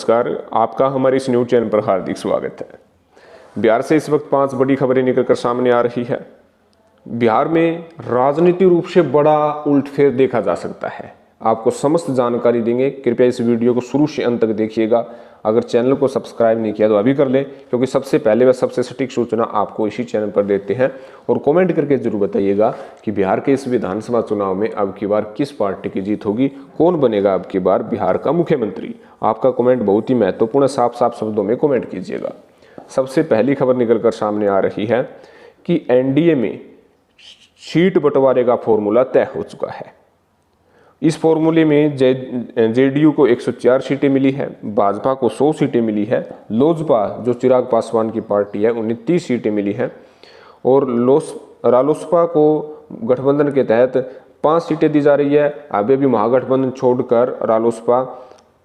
नमस्कार, आपका हमारे इस न्यूज़ चैनल पर हार्दिक स्वागत है। बिहार से इस वक्त 5 बड़ी खबरें निकलकर सामने आ रही है। बिहार में राजनीतिक रूप से बड़ा उलटफेर देखा जा सकता है। आपको समस्त जानकारी देंगे, कृपया इस वीडियो को शुरू से अंत तक देखिएगा। अगर चैनल को सब्सक्राइब नहीं किया तो अभी कर लें, क्योंकि सबसे पहले व सबसे सटीक सूचना आपको इसी चैनल पर देते हैं। और कमेंट करके जरूर बताइएगा कि बिहार के इस विधानसभा चुनाव में अब की बार किस पार्टी की जीत होगी, कौन बनेगा अब की बार बिहार का मुख्यमंत्री। आपका कमेंट बहुत ही महत्वपूर्ण, साफ साफ शब्दों में कमेंट कीजिएगा। सबसे पहली खबर निकलकर सामने आ रही है कि एनडीए में सीट बंटवारे का फॉर्मूला तय हो चुका है। इस फॉर्मूले में जेडीयू को 104 सीटें मिली है, भाजपा को 100 सीटें मिली है, लोजपा जो चिराग पासवान की पार्टी है उन्हें 30 सीटें मिली हैं और रालोसपा को गठबंधन के तहत 5 सीटें दी जा रही है। अभी भी महागठबंधन छोड़कर रालोसपा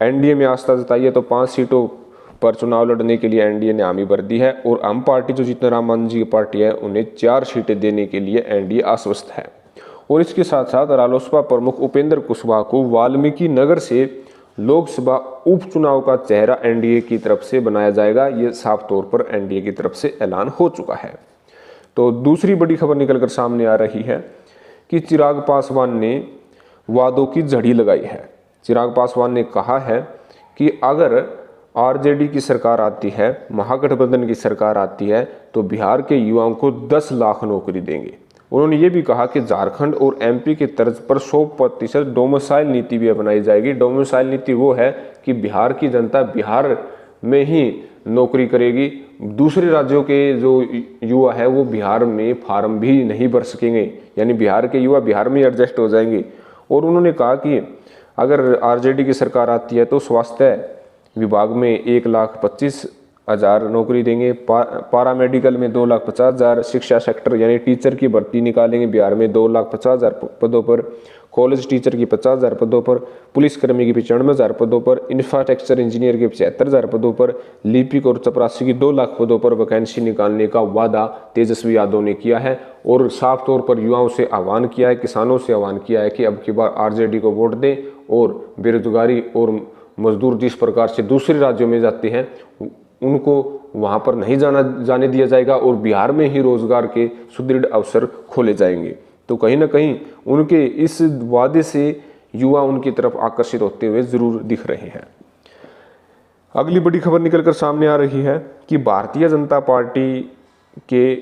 एनडीए में आस्था जताई है, तो 5 सीटों पर चुनाव लड़ने के लिए एनडीए ने हामी भर दी है। और आम पार्टी जो जीतन राम मांझी की पार्टी है उन्हें 4 सीटें देने के लिए एनडीए आश्वस्त है। और इसके साथ साथ रालोसपा प्रमुख उपेंद्र कुशवाहा को वाल्मीकि नगर से लोकसभा उपचुनाव का चेहरा एनडीए की तरफ से बनाया जाएगा। ये साफ तौर पर एनडीए की तरफ से ऐलान हो चुका है। तो दूसरी बड़ी खबर निकलकर सामने आ रही है कि चिराग पासवान ने वादों की झड़ी लगाई है। चिराग पासवान ने कहा है कि अगर आरजेडी की सरकार आती है, महागठबंधन की सरकार आती है, तो बिहार के युवाओं को 10 लाख नौकरी देंगे। उन्होंने ये भी कहा कि झारखंड और एमपी के तर्ज पर 100% डोमिसाइल नीति भी अपनाई जाएगी। डोमिसाइल नीति वो है कि बिहार की जनता बिहार में ही नौकरी करेगी, दूसरे राज्यों के जो युवा है वो बिहार में फार्म भी नहीं भर सकेंगे, यानी बिहार के युवा बिहार में एडजस्ट हो जाएंगे। और उन्होंने कहा कि अगर आरजेडी की सरकार आती है तो स्वास्थ्य विभाग में 1,25,000 नौकरी देंगे, पारा मेडिकल में 2,50,000, शिक्षा सेक्टर यानी टीचर की भर्ती निकालेंगे बिहार में 2,50,000 पदों पर, कॉलेज टीचर की 50,000 पदों पर, पुलिसकर्मी की 95,000 पदों पर, इंफ्रास्ट्रक्चर इंजीनियर के 75,000 पदों पर, लिपिक और चपरासी की 2 लाख पदों पर वैकेंसी निकालने का वादा तेजस्वी यादव ने किया है। और साफ तौर पर युवाओं से आह्वान किया है, किसानों से आह्वान किया है कि अब की बार आरजेडी को वोट दें और बेरोजगारी और मजदूर जिस प्रकार से दूसरे राज्यों में जाते हैं उनको वहां पर नहीं जाने दिया जाएगा और बिहार में ही रोजगार के सुदृढ़ अवसर खोले जाएंगे। तो कहीं ना कहीं उनके इस वादे से युवा उनकी तरफ आकर्षित होते हुए जरूर दिख रहे हैं। अगली बड़ी खबर निकलकर सामने आ रही है कि भारतीय जनता पार्टी के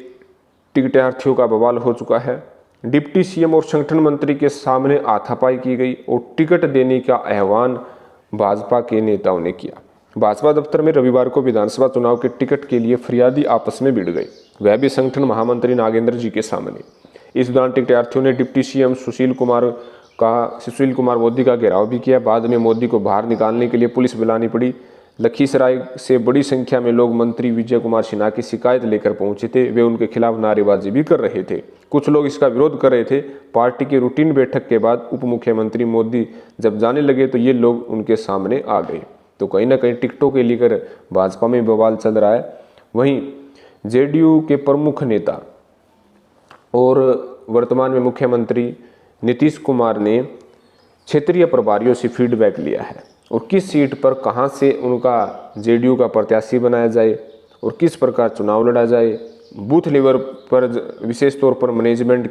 टिकटार्थियों का बवाल हो चुका है। डिप्टी सीएम और संगठन मंत्री के सामने हाथापाई की गई और टिकट देने का आह्वान भाजपा के नेताओं ने किया। भाजपा दफ्तर में रविवार को विधानसभा चुनाव के टिकट के लिए फरियादी आपस में भिड़ गए, वह भी संगठन महामंत्री नागेंद्र जी के सामने। इस दौरान टिकटार्थियों ने डिप्टी सीएम सुशील कुमार मोदी का घेराव भी किया। बाद में मोदी को बाहर निकालने के लिए पुलिस बुलानी पड़ी। लखीसराय से बड़ी संख्या में लोग मंत्री विजय कुमार सिन्हा की शिकायत लेकर पहुंचे थे। वे उनके खिलाफ नारेबाजी भी कर रहे थे। कुछ लोग इसका विरोध कर रहे थे। पार्टी की रूटीन बैठक के बाद उप मुख्यमंत्री मोदी जब जाने लगे तो ये लोग उनके सामने आ गए। तो कहीं ना कहीं टिकटों के लेकर भाजपा में बवाल चल रहा है। वहीं जेडीयू के प्रमुख नेता और वर्तमान में मुख्यमंत्री नीतीश कुमार ने क्षेत्रीय प्रभारियों से फीडबैक लिया है और किस सीट पर कहां से उनका जेडीयू का प्रत्याशी बनाया जाए और किस प्रकार चुनाव लड़ा जाए। बूथ लेवल पर विशेष तौर पर मैनेजमेंट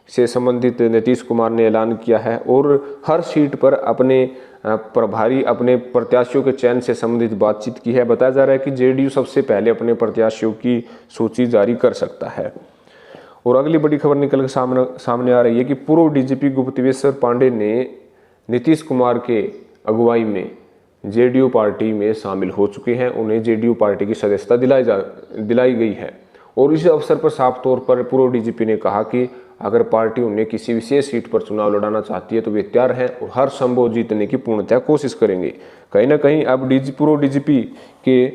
से संबंधित नीतीश कुमार ने ऐलान किया है और हर सीट पर अपने प्रभारी अपने प्रत्याशियों के चयन से संबंधित बातचीत की है। बताया जा रहा है कि जेडीयू सबसे पहले अपने प्रत्याशियों की सूची जारी कर सकता है। और अगली बड़ी खबर निकल कर सामने आ रही है कि पूर्व डीजीपी गुप्तेश्वर पांडे ने नीतीश कुमार के अगुवाई में जेडीयू पार्टी में शामिल हो चुके हैं। उन्हें जेडीयू पार्टी की सदस्यता दिलाई गई है। और इस अवसर पर साफ तौर पर पूर्व डीजीपी ने कहा कि अगर पार्टी उन्हें किसी विशेष सीट पर चुनाव लड़ाना चाहती है तो वे तैयार हैं और हर संभव जीतने की पूर्णतः कोशिश करेंगे। कहीं ना कहीं अब पूर्व डीजीपी के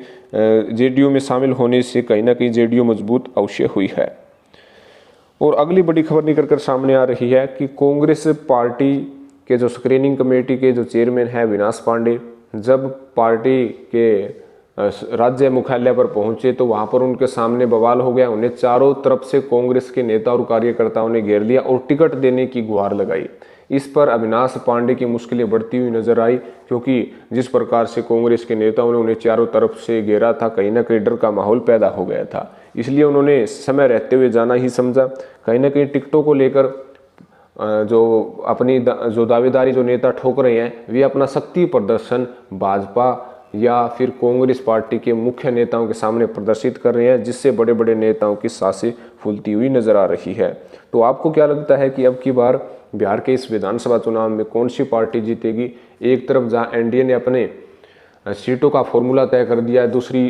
जेडीयू में शामिल होने से कहीं ना कहीं जेडीयू मजबूत अवश्य हुई है। और अगली बड़ी खबर निकल कर सामने आ रही है कि कांग्रेस पार्टी के जो स्क्रीनिंग कमेटी के जो चेयरमैन हैं विनाश पांडे, जब पार्टी के राज्य मुख्यालय पर पहुंचे तो वहां पर उनके सामने बवाल हो गया। उन्हें चारों तरफ से कांग्रेस के नेता और कार्यकर्ताओं ने घेर लिया और टिकट देने की गुहार लगाई। इस पर अविनाश पांडे की मुश्किलें बढ़ती हुई नजर आई, क्योंकि जिस प्रकार से कांग्रेस के नेताओं ने उन्हें चारों तरफ से घेरा था, कहीं ना कहीं डर का माहौल पैदा हो गया था। इसलिए उन्होंने समय रहते हुए जाना ही समझा। कहीं ना कहीं टिकटों को लेकर जो दावेदारी जो नेता ठोक रहे हैं, वे अपना शक्ति प्रदर्शन भाजपा या फिर कांग्रेस पार्टी के मुख्य नेताओं के सामने प्रदर्शित कर रहे हैं, जिससे बड़े बड़े नेताओं की सांसें फूलती हुई नजर आ रही है। तो आपको क्या लगता है कि अब की बार बिहार के इस विधानसभा चुनाव में कौन सी पार्टी जीतेगी? एक तरफ जहां एनडीए ने अपने सीटों का फॉर्मूला तय कर दिया है, दूसरी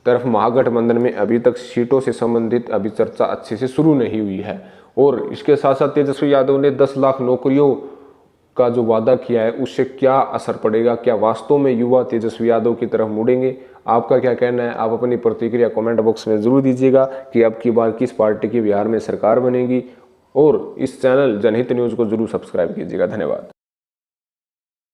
तरफ महागठबंधन में अभी तक सीटों से संबंधित अभी चर्चा अच्छे से शुरू नहीं हुई है। और इसके साथ साथ तेजस्वी यादव ने 10 लाख नौकरियों का जो वादा किया है, उससे क्या असर पड़ेगा? क्या वास्तव में युवा तेजस्वी यादव की तरफ मुड़ेंगे? आपका क्या कहना है? आप अपनी प्रतिक्रिया कमेंट बॉक्स में जरूर दीजिएगा कि अब की बार किस पार्टी की बिहार में सरकार बनेगी। और इस चैनल जनहित न्यूज़ को जरूर सब्सक्राइब कीजिएगा। धन्यवाद।